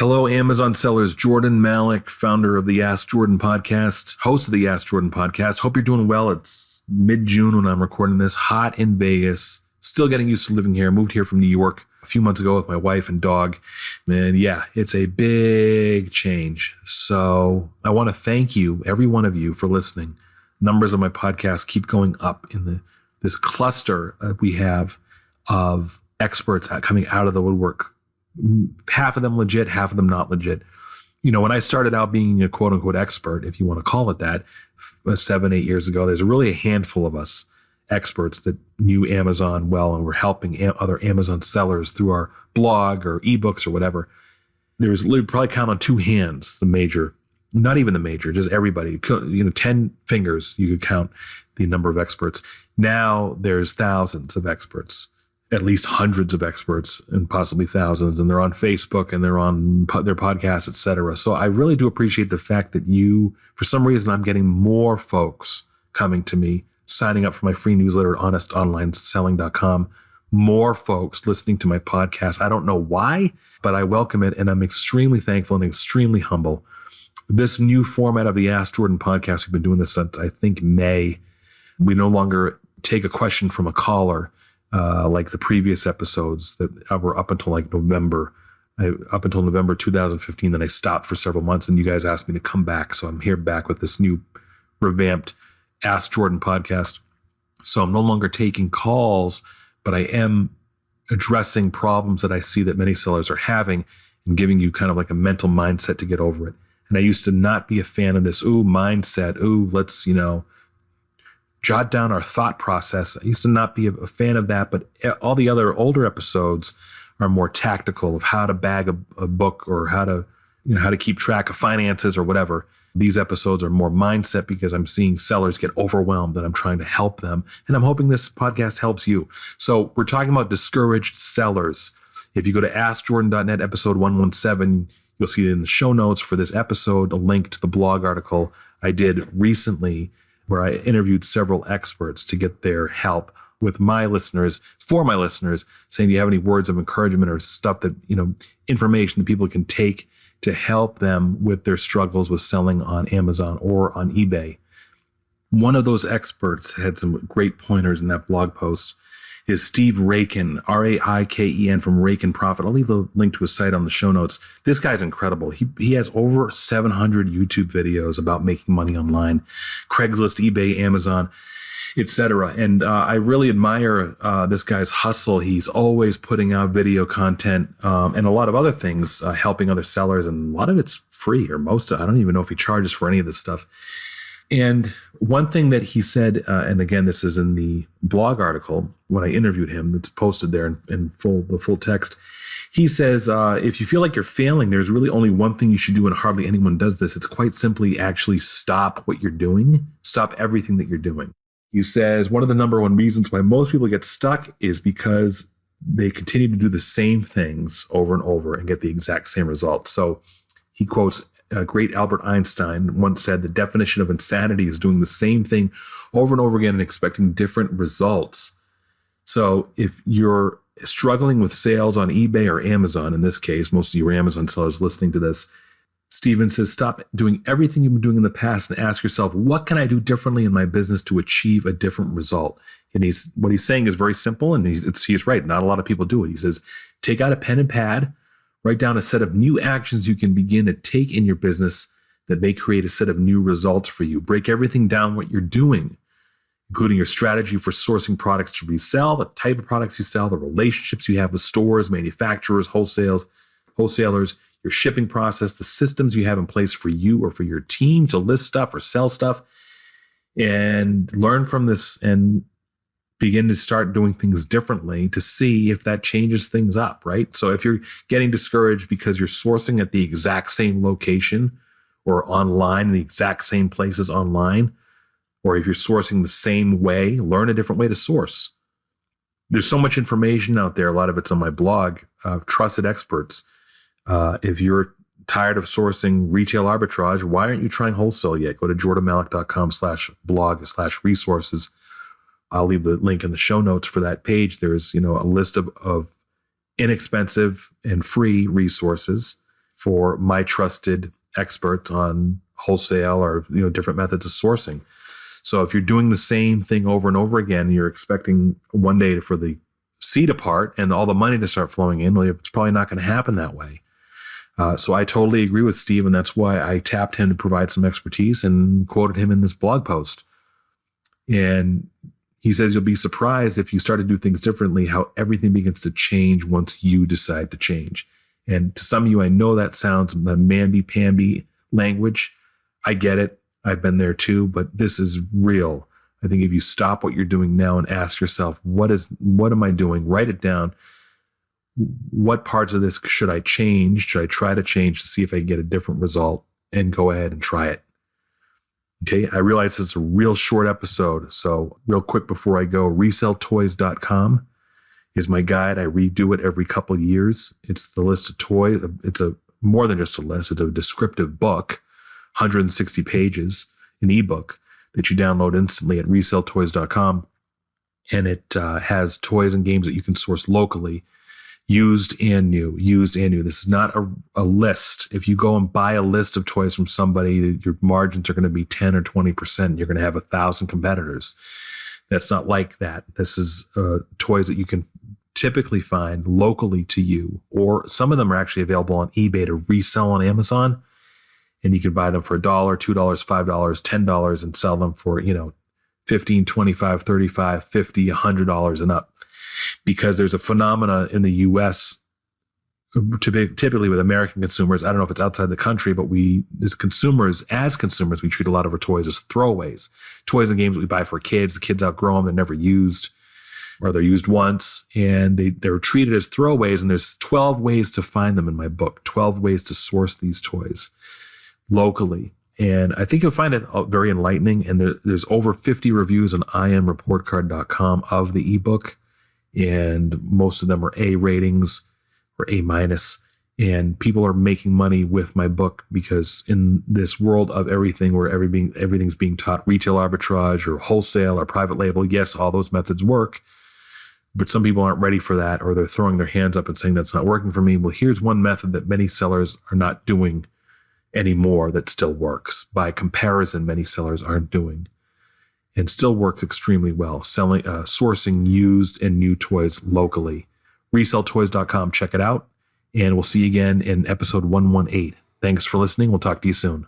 Hello, Amazon sellers. Jordan Malik, founder of the Ask Jordan podcast, host of the Ask Jordan podcast. Hope you're doing well. It's mid-June when I'm recording this, hot in Vegas. Still getting used to living here. Moved here from New York a few months ago with my wife and dog. And yeah, it's a big change. So I want to thank you, every one of you, for listening. Numbers of my podcast keep going up in this cluster we have of experts coming out of the woodwork. Half of them legit, half of them not legit. You know, when I started out being a quote unquote expert, if you want to call it that, 7-8 years ago, there's really a handful of us experts that knew Amazon well and were helping other Amazon sellers through our blog or ebooks or whatever. There's probably count on two hands, the major, not even the major, just everybody, 10 fingers, you could count the number of experts. Now there's thousands of experts, at least hundreds of experts and possibly thousands, and they're on Facebook and they're on their podcasts, et cetera. So I really do appreciate the fact that for some reason, I'm getting more folks coming to me, signing up for my free newsletter, HonestOnlineSelling.com, more folks listening to my podcast. I don't know why, but I welcome it, and I'm extremely thankful and extremely humble. This new format of the Ask Jordan podcast, we've been doing this since, I think, May. We no longer take a question from a caller, like the previous episodes that were up until like November 2015. Then I stopped for several months and you guys asked me to come back. So I'm here back with this new revamped Ask Jordan podcast. So I'm no longer taking calls, but I am addressing problems that I see that many sellers are having and giving you kind of like a mental mindset to get over it. And I used to not be a fan of this, mindset. Let's, jot down our thought process. I used to not be a fan of that, but all the other older episodes are more tactical of how to bag a book or how to keep track of finances or whatever. These episodes are more mindset because I'm seeing sellers get overwhelmed and I'm trying to help them. And I'm hoping this podcast helps you. So we're talking about discouraged sellers. If you go to AskJordan.net, episode 117, you'll see it in the show notes for this episode, a link to the blog article I did recently where I interviewed several experts to get their help with my listeners, for my listeners, saying, do you have any words of encouragement or stuff that, information that people can take to help them with their struggles with selling on Amazon or on eBay? One of those experts had some great pointers in that blog post is Steve Raiken, Raiken from Raiken Profit. I'll leave the link to his site on the show notes. This guy's incredible. He has over 700 YouTube videos about making money online, Craigslist, eBay, Amazon, etc. And I really admire this guy's hustle. He's always putting out video content and a lot of other things, helping other sellers. And a lot of it's free, or most of it. I don't even know if he charges for any of this stuff. And one thing that he said, and again, this is in the blog article when I interviewed him, it's posted there in the full text. He says, if you feel like you're failing, there's really only one thing you should do, and hardly anyone does this. It's quite simply actually stop what you're doing. Stop everything that you're doing. He says one of the number one reasons why most people get stuck is because they continue to do the same things over and over and get the exact same results. So he quotes great Albert Einstein once said, the definition of insanity is doing the same thing over and over again and expecting different results. So if you're struggling with sales on eBay or Amazon, in this case, most of you are Amazon sellers listening to this, Steven says, stop doing everything you've been doing in the past and ask yourself, what can I do differently in my business to achieve a different result? And what he's saying is very simple, and he's right. Not a lot of people do it. He says, take out a pen and pad, write down a set of new actions you can begin to take in your business that may create a set of new results for you. Break everything down what you're doing, including your strategy for sourcing products to resell, the type of products you sell, the relationships you have with stores, manufacturers, wholesalers, your shipping process, the systems you have in place for you or for your team to list stuff or sell stuff, and learn from this and begin to start doing things differently to see if that changes things up, right? So if you're getting discouraged because you're sourcing at the exact same location or online, in the exact same places online, or if you're sourcing the same way, learn a different way to source. There's so much information out there. A lot of it's on my blog of trusted experts. If you're tired of sourcing retail arbitrage, why aren't you trying wholesale yet? Go to jordanmalik.com/blog/resources. I'll leave the link in the show notes for that page. There's, a list of inexpensive and free resources for my trusted experts on wholesale or different methods of sourcing. So if you're doing the same thing over and over again, you're expecting one day for the sea to part and all the money to start flowing in, well, it's probably not going to happen that way. So I totally agree with Steve, and that's why I tapped him to provide some expertise and quoted him in this blog post. And he says you'll be surprised if you start to do things differently, how everything begins to change once you decide to change. And to some of you, I know that sounds the mamby-pamby language. I get it. I've been there too, but this is real. I think if you stop what you're doing now and ask yourself, what am I doing? Write it down. What parts of this should I change? Should I try to change to see if I can get a different result, and go ahead and try it? Okay, I realize it's a real short episode. So real quick before I go, reselltoys.com is my guide. I redo it every couple of years. It's the list of toys. It's more than just a list. It's a descriptive book, 160 pages, an ebook that you download instantly at reselltoys.com. And it has toys and games that you can source locally, used and new. This is not a list. If you go and buy a list of toys from somebody, your margins are going to be 10 or 20%. You're going to have 1,000 competitors. That's not like that. This is toys that you can typically find locally to you, or some of them are actually available on eBay to resell on Amazon. And you can buy them for $1, $2, $5, $10 and sell them for, $15, $25, $35, $50, $100 and up. Because there's a phenomena in the U.S., typically with American consumers, I don't know if it's outside the country, but we, as consumers, we treat a lot of our toys as throwaways. Toys and games that we buy for kids, the kids outgrow them, they're never used, or they're used once, and they're treated as throwaways, and there's 12 ways to find them in my book, 12 ways to source these toys locally. And I think you'll find it very enlightening, and there's over 50 reviews on imreportcard.com of the ebook, and most of them are A ratings or A minus. And people are making money with my book because in this world of everything where everything's being taught retail arbitrage or wholesale or private label, yes, all those methods work, but some people aren't ready for that, or they're throwing their hands up and saying that's not working for me. Well, here's one method that many sellers are not doing anymore that still works. By comparison, many sellers aren't doing, and still works extremely well, sourcing used and new toys locally. Reselltoys.com, check it out, and we'll see you again in episode 118. Thanks for listening. We'll talk to you soon.